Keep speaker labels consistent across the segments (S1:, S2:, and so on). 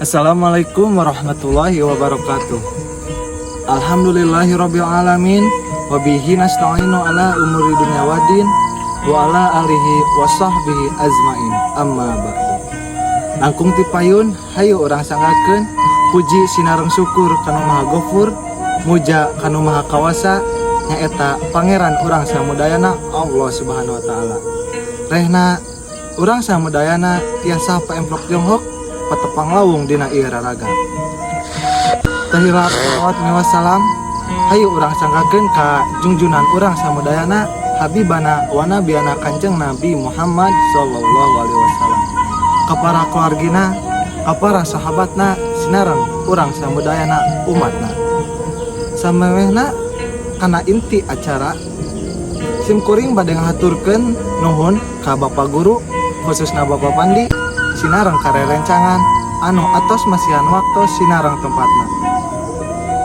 S1: Assalamualaikum warahmatullahi wabarakatuh. Alhamdulillahirabbil alamin wa bihi nasta'inu ala umuri dunya waddin wa ala alihi wa sahbihi azmain. Amma ba'du. Langkung ti payun hayu urang sanggakeun puji sinareng syukur kana Maha Ghafur, muja kana Maha Kawasa nyaeta pangeran urang samudayana Allah Subhanahu wa taala. Rehna urang samudayana tiasa paemplok Tiongkok patepang lawung dina ieu raraga. Tahila salawat miwas salam hayu urang sanggakeun ka junjunan urang samudayana habibana wa nabiyana Kanjeng Nabi Muhammad sallallahu alaihi wasallam. Ka para keluargina, ka para sahabatna sinareng urang samudayana umatna. Samemehna kana inti acara simkuring bade ngahaturkeun nuhun ka Bapak Guru khususna Bapak Pandi sinareng karerencangan anu atos masihan waktu sinareng tempatna.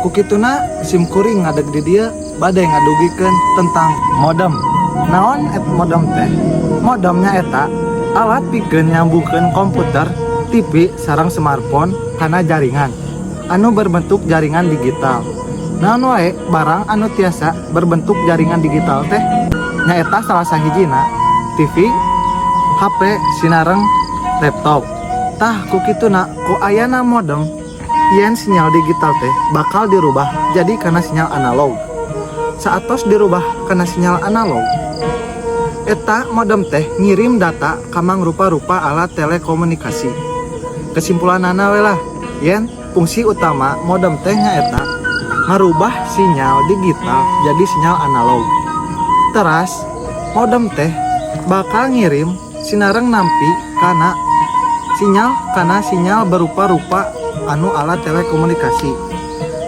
S1: Kukituna simkuring ngadeg di dieu bade ngadugikeun tentang modem. Naon et modem teh? Modemnya eta alat pikeun nyambungkeun komputer, TV sareng smartphone kana jaringan anu berbentuk jaringan digital. Naon wae barang anu tiasa berbentuk jaringan digital teh nyaeta salah sahijina TV, HP sinareng laptop. Tah kukituna ku ayana modem yen sinyal digital teh bakal dirubah jadi kana sinyal analog. Saatos dirubah kana sinyal analog, eta modem teh ngirim data ka mangrupa-rupa alat telekomunikasi. Kesimpulanana we lah, yen fungsi utama modem teh nyaeta ngarubah sinyal digital jadi sinyal analog. Teras modem teh bakal ngirim sinareng nampi kana sinyal berupa-rupa anu alat telekomunikasi.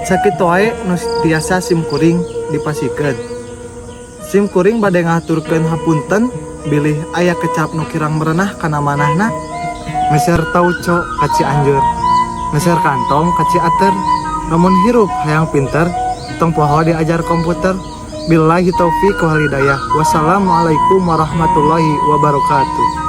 S1: Sakitu wae nu tiasa simkuring dipasikeun. Simkuring bade ngaturkeun hapunten bilih aya kecap nu kirang merenah kana manahna. Meser tauco ka Cianjur, meser kantong ka Ciater. Namun hirup hayang pinter tong poho diajar komputer. Billahi taufiq wal hidayah. Wassalamualaikum warahmatullahi wabarakatuh.